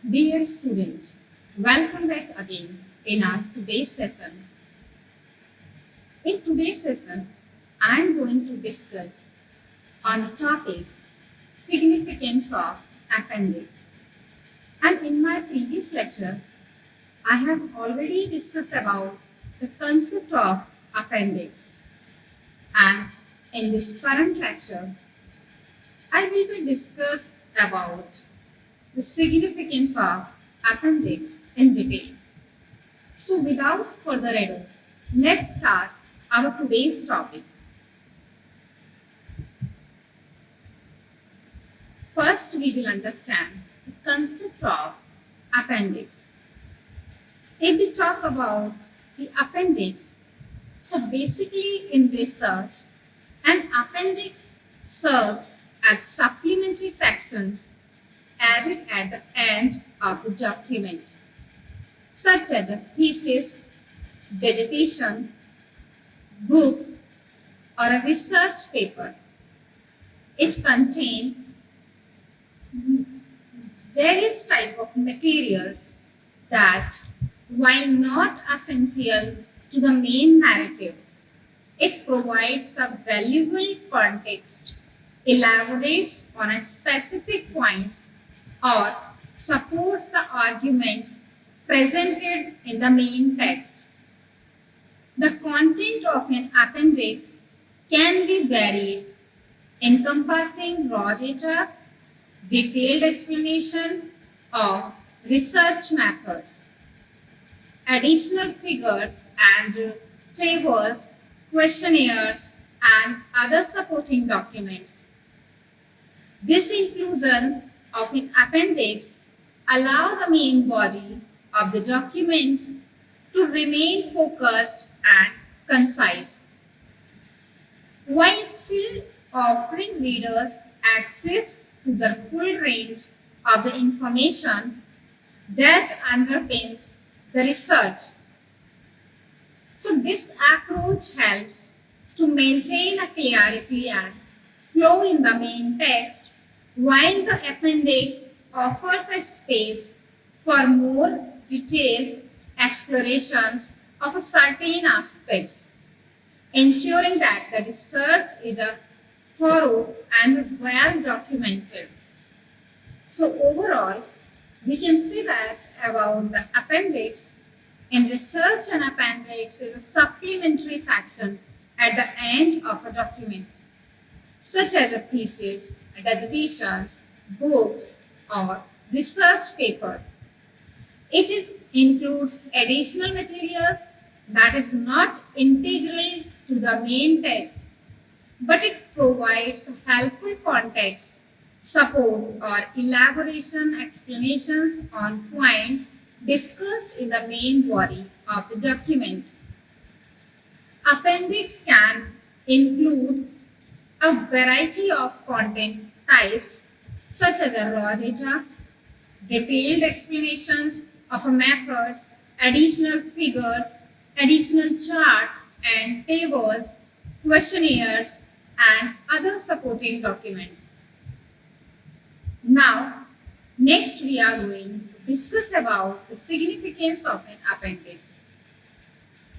Dear student, welcome back again in our today's session. In today's session, I am going to discuss on the topic significance of appendix. And in my previous lecture, I have already discussed about the concept of appendix. And in this current lecture, I will be discuss about the significance of appendix in detail. So without further ado, let's start our today's topic. First, we will understand the concept of appendix. If we talk about the appendix, so basically in research, an appendix serves as supplementary sections added at the end of the document, such as a thesis, dissertation, book, or a research paper. It contains various type of materials that, while not essential to the main narrative, it provides a valuable context, elaborates on a specific points, or supports the arguments presented in the main text. The content of an appendix can be varied, encompassing raw data, detailed explanation of research methods, additional figures and tables, questionnaires, and other supporting documents. This inclusion of an appendix allows the main body of the document to remain focused and concise, while still offering readers access to the full range of the information that underpins the research. So, this approach helps to maintain a clarity and flow in the main text, while the appendix offers a space for more detailed explorations of certain aspects, ensuring that the research is a thorough and well documented. So overall, we can see that about the appendix. In research, an appendix is a supplementary section at the end of a document, such as a thesis, dissertations, books, or research paper. Includes additional materials that is not integral to the main text, but it provides helpful context, support, or elaboration explanations on points discussed in the main body of the document. Appendix can include a variety of content types, such as a raw data, detailed explanations of methods, additional figures, additional charts and tables, questionnaires, and other supporting documents. Now, next we are going to discuss about the significance of an appendix.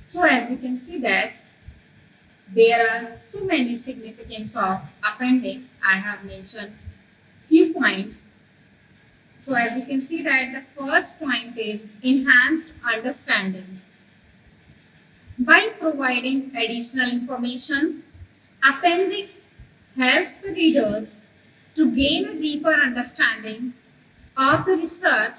So as you can see that there are so many significance of appendix. I have mentioned few points. So as you can see that the first point is enhanced understanding. By providing additional information, appendix helps the readers to gain a deeper understanding of the research.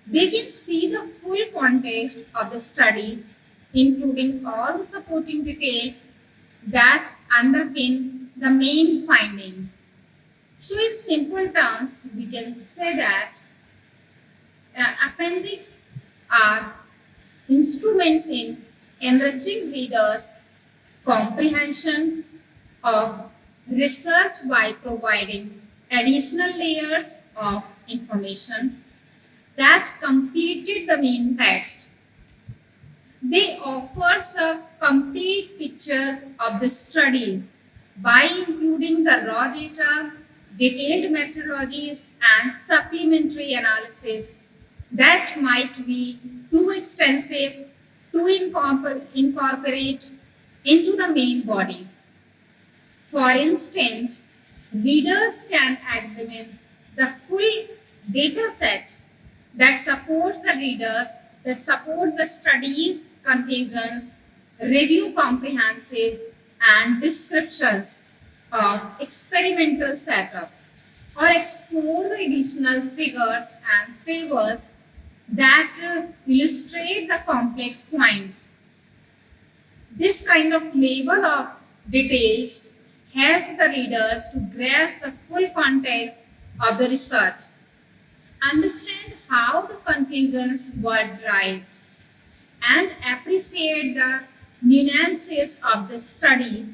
They can see the full context of the study, including all the supporting details that underpin the main findings. So in simple terms, we can say that appendix are instruments in enriching readers' comprehension of research by providing additional layers of information that completed the main text. They offers a complete picture of the study by including the raw data, detailed methodologies, and supplementary analysis that might be too extensive to incorporate into the main body. For instance, readers can examine the full data set that supports the readers, that supports the study's conclusions, review comprehensive and descriptions of experimental setup, or explore the additional figures and tables that illustrate the complex points. This kind of level of details helps the readers to grasp the full context of the research, understand how the conclusions were derived, and appreciate the nuances of the study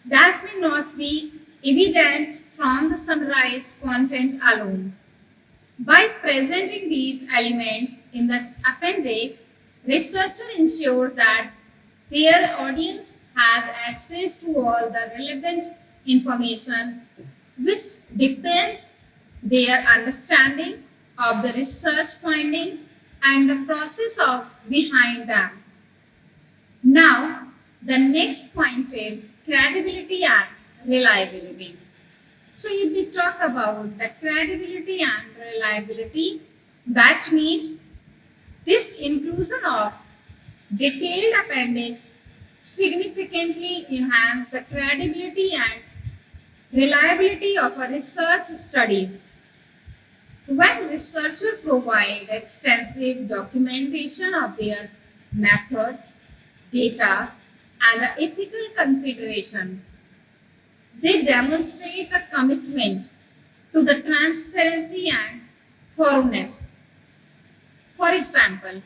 that may not be evident from the summarized content alone. By presenting these elements in the appendix, researchers ensure that their audience has access to all the relevant information which depends their understanding of the research findings and the process of behind them. Now, the next point is credibility and reliability. So, if we talk about the credibility and reliability, that means this inclusion of detailed appendix significantly enhance the credibility and reliability of a research study. When researchers provide extensive documentation of their methods, data, and the ethical consideration, they demonstrate a commitment to the transparency and thoroughness. For example,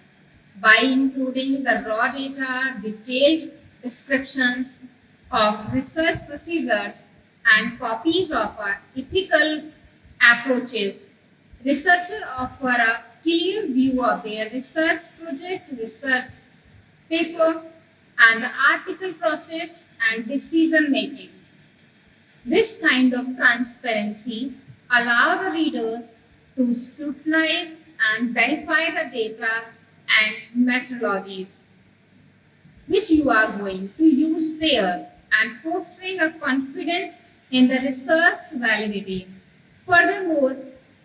by including the raw data, detailed descriptions of research procedures, and copies of ethical approaches, researchers offer a clear view of their research project, research paper, and the article process and decision making. This kind of transparency allows the readers to scrutinize and verify the data and methodologies which you are going to use there, and fostering a confidence in the research validity. Furthermore,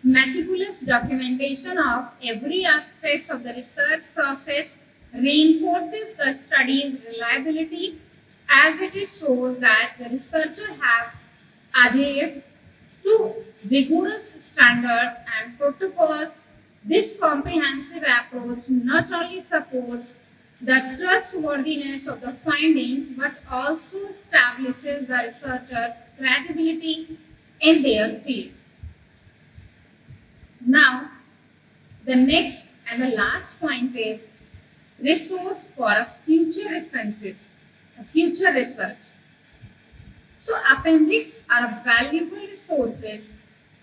meticulous documentation of every aspect of the research process reinforces the study's reliability as it shows that the researchers have adhered to rigorous standards and protocols. This comprehensive approach not only supports the trustworthiness of the findings but also establishes the researchers' credibility in their field. Now, the next and the last point is resource for a future references, a future research. So, appendix are valuable resources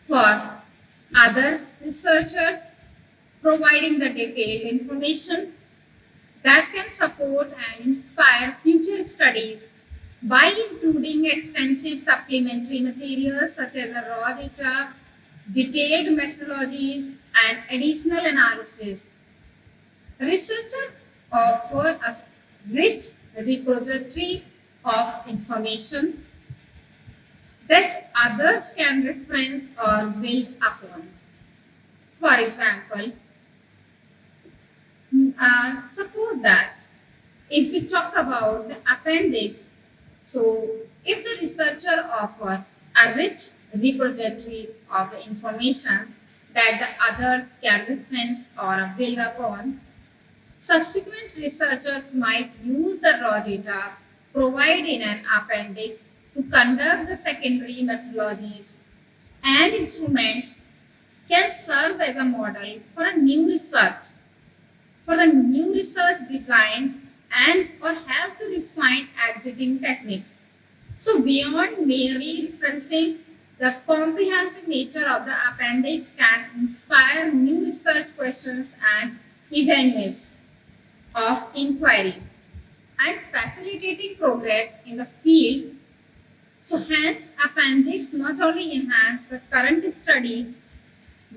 for other researchers, providing the detailed information that can support and inspire future studies by including extensive supplementary materials such as the raw data, detailed methodologies, and additional analysis. Researchers offer a rich repository of information that others can reference or build upon. For example, suppose that if we talk about the appendix, so if the researcher offer a rich repository of the information that the others can reference or build upon, subsequent researchers might use the raw data provided in an appendix to conduct the secondary methodologies and instruments can serve as a model for a new research, for the new research design and or help to refine existing techniques. So beyond merely referencing, the comprehensive nature of the appendix can inspire new research questions and avenues of inquiry and facilitating progress in the field So hence appendix not only enhance the current study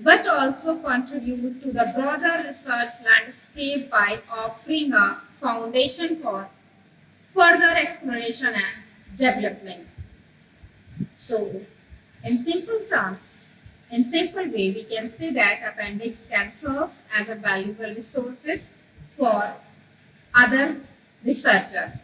but also contribute to the broader research landscape by offering a foundation for further exploration and development. So, in simple terms, in simple way, we can say that appendix can serve as a valuable resources for other researchers,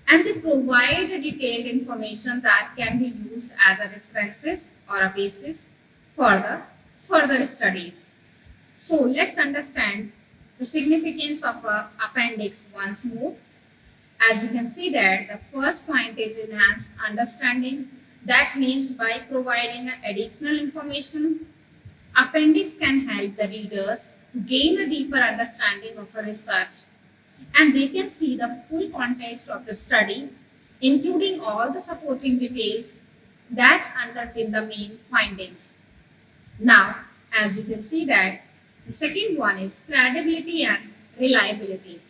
and they provide detailed information that can be used as a references or a basis for the further studies. So let's understand the significance of a appendix once more. As you can see that the first point is enhanced understanding. That means by providing additional information, appendix can help the readers to gain a deeper understanding of a research, and they can see the full context of the study, including all the supporting details that underpin the main findings. Now, as you can see that the second one is credibility and reliability.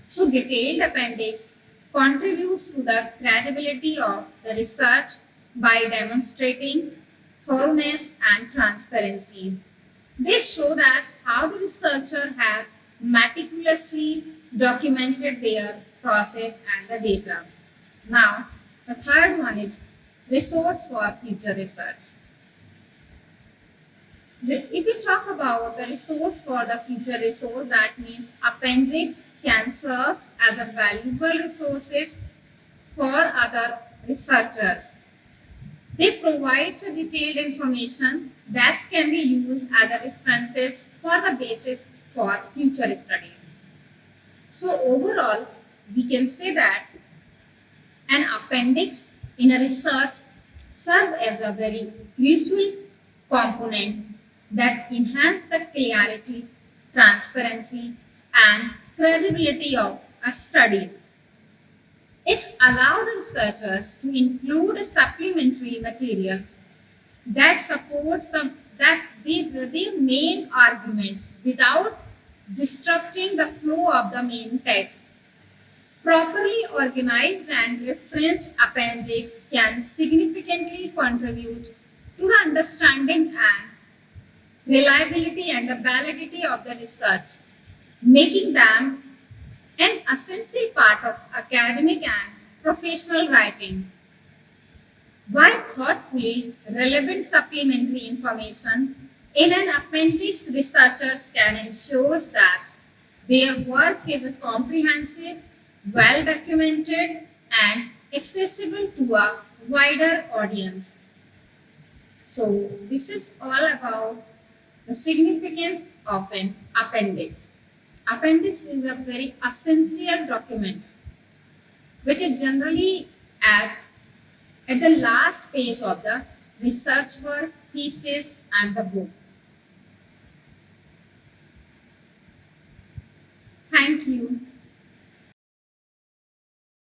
So detailed appendix contributes to the credibility of the research by demonstrating thoroughness and transparency. They show that how the researcher has meticulously documented their process and the data. Now, the third one is resource for future research. If we talk about the resource for the future resource, that means appendix can serve as a valuable resources for other researchers. They provide detailed information that can be used as a references for the basis for future studies. So overall, we can say that an appendix in a research serve as a very crucial component that enhance the clarity, transparency, and credibility of a study. It allowed researchers to include a supplementary material that supports the main arguments without disrupting the flow of the main text. Properly organized and referenced appendix can significantly contribute to the understanding and reliability and the validity of the research, making them an essential part of academic and professional writing. By thoughtfully relevant supplementary information in an appendix, researchers can ensure that their work is comprehensive, well documented, and accessible to a wider audience. So, this is all about the significance of an appendix. Appendix is a very essential document which is generally at the last page of the research work, thesis, and the book.